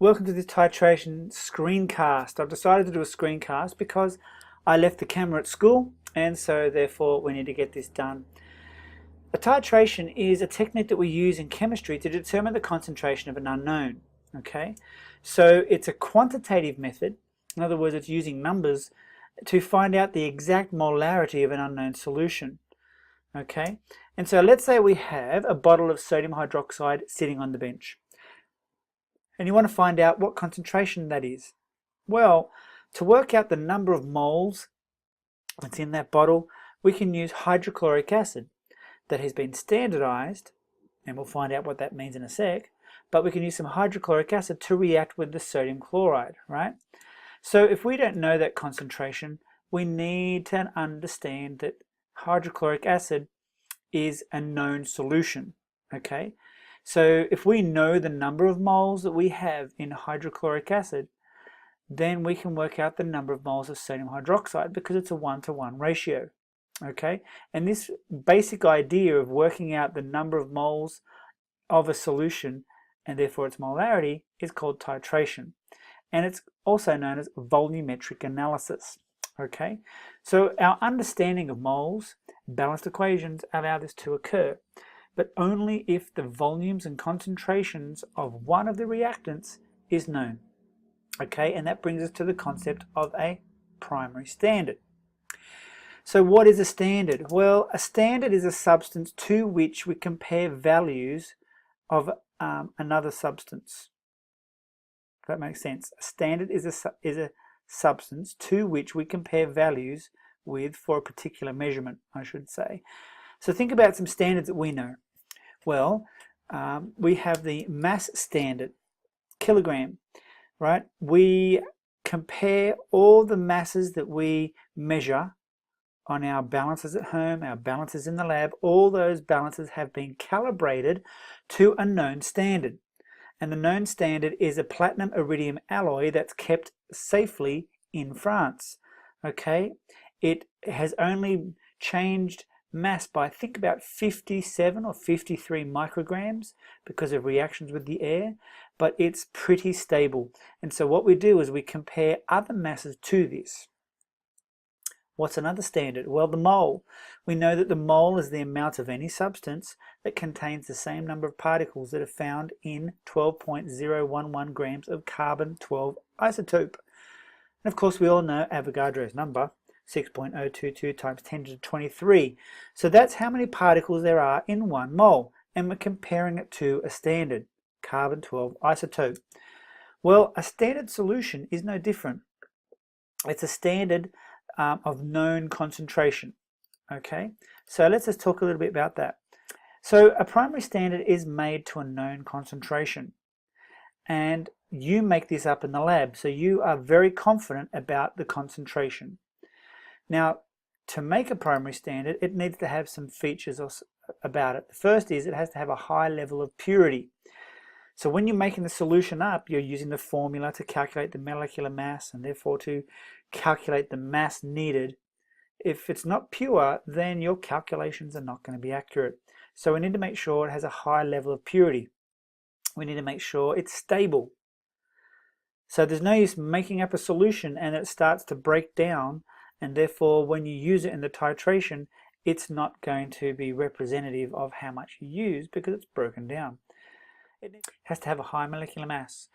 Welcome to this titration screencast. I've decided to do a screencast because I left the camera at school, and so therefore we need to get this done. A titration is a technique that we use in chemistry to determine the concentration of an unknown. Okay, so it's a quantitative method. In other words, it's using numbers to find out the exact molarity of an unknown solution. Okay, and so let's say we have a bottle of sodium hydroxide sitting on the bench, and you want to find out what concentration that is. Well, to work out the number of moles that's in that bottle, we can use hydrochloric acid that has been standardized, and we'll find out what that means in a sec, but we can use some hydrochloric acid to react with the sodium chloride, right? So if we don't know that concentration, we need to understand that hydrochloric acid is a known solution, okay? So if we know the number of moles that we have in hydrochloric acid, then we can work out the number of moles of sodium hydroxide because it's a 1-to-1 ratio. Okay, and this basic idea of working out the number of moles of a solution and therefore its molarity is called titration, and it's also known as volumetric analysis. Okay, so our understanding of moles, balanced equations allow this to occur, but only if the volumes and concentrations of one of the reactants is known. Okay, and that brings us to the concept of a primary standard. So what is a standard? Well, a standard is a substance to which we compare values of another substance. If that makes sense. A standard is a substance to which we compare values with for a particular measurement, I should say. So think about some standards that we know. Well, we have the mass standard, kilogram, right? We compare all the masses that we measure on our balances at home, our balances in the lab. All those balances have been calibrated to a known standard. And the known standard is a platinum iridium alloy that's kept safely in France. Okay, it has only changed mass by, I think, about 57 or 53 micrograms because of reactions with the air, but it's pretty stable. And so what we do is we compare other masses to this. What's another standard? Well, the mole. We know that the mole is the amount of any substance that contains the same number of particles that are found in 12.011 grams of carbon-12 isotope. And of course, we all know Avogadro's number, 6.022 times 10 to the 23. So that's how many particles there are in 1 mole, and we're comparing it to a standard, carbon-12 isotope. Well, a standard solution is no different. It's a standard of known concentration. Okay, so let's just talk a little bit about that. So a primary standard is made to a known concentration, and you make this up in the lab, so you are very confident about the concentration. Now, to make a primary standard, it needs to have some features about it. The first is it has to have a high level of purity. So when you're making the solution up, you're using the formula to calculate the molecular mass and therefore to calculate the mass needed. If it's not pure, then your calculations are not going to be accurate. So we need to make sure it has a high level of purity. We need to make sure it's stable. So there's no use making up a solution and it starts to break down, and therefore when you use it in the titration, it's not going to be representative of how much you use because it's broken down. It has to have a high molecular mass.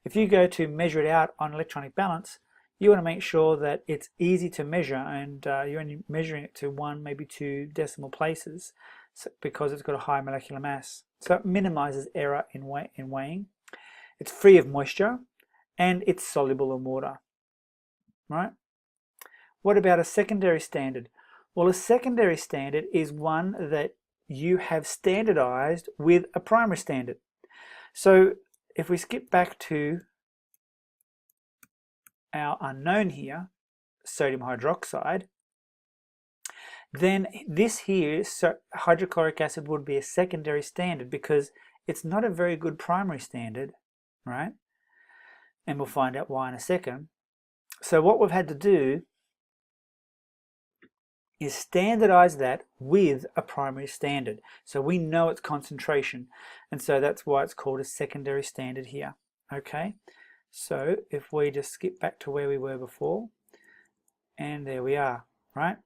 If you go to measure it out on electronic balance, you want to make sure that it's easy to measure, and you're only measuring it to 1, maybe 2 decimal places because it's got a high molecular mass. So it minimizes error in weighing. It's free of moisture and it's soluble in water, right? What about a secondary standard? Well, a secondary standard is one that you have standardized with a primary standard. So if we skip back to our unknown here, sodium hydroxide, then this here, hydrochloric acid, would be a secondary standard because it's not a very good primary standard, right? And we'll find out why in a second. So what we've had to do is standardize that with a primary standard. So we know its concentration, and so that's why it's called a secondary standard here. Okay, so if we just skip back to where we were before, and there we are, right?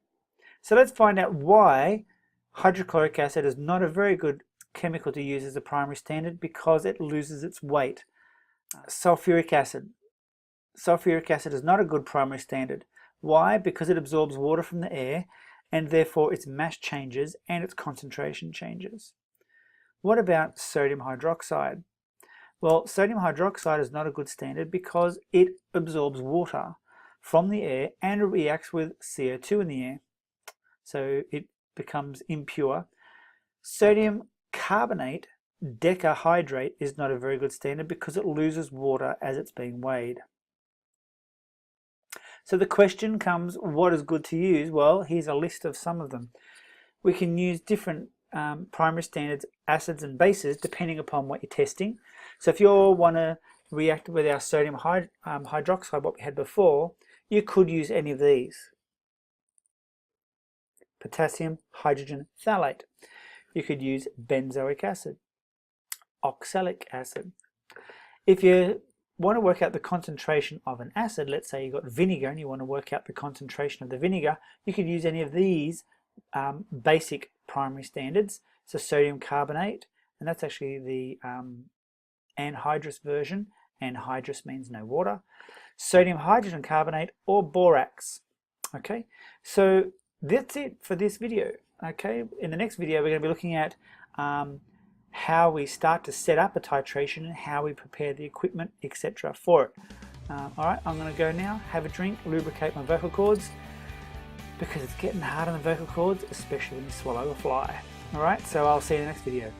So let's find out why hydrochloric acid is not a very good chemical to use as a primary standard, because it loses its weight. Sulfuric acid. Sulfuric acid is not a good primary standard. Why? Because it absorbs water from the air, and therefore its mass changes and its concentration changes. What about sodium hydroxide? Well, sodium hydroxide is not a good standard because it absorbs water from the air and it reacts with CO2 in the air. So it becomes impure. Sodium carbonate, decahydrate, is not a very good standard because it loses water as it's being weighed. So the question comes, what is good to use? Well, here's a list of some of them. We can use different primary standards, acids and bases, depending upon what you're testing. So if you want to react with our sodium hydroxide, what we had before, you could use any of these. Potassium hydrogen phthalate. You could use benzoic acid, oxalic acid. If you want to work out the concentration of an acid, let's say you've got vinegar and you want to work out the concentration of the vinegar, you could use any of these basic primary standards. So sodium carbonate, and that's actually the anhydrous version. Anhydrous means no water. Sodium hydrogen carbonate or borax. Okay, so that's it for this video. Okay, in the next video we're going to be looking at how we start to set up a titration and how we prepare the equipment, etc. for it. Alright, I'm going to go now, have a drink, lubricate my vocal cords, because it's getting hard on the vocal cords, especially when you swallow a fly. Alright, so I'll see you in the next video.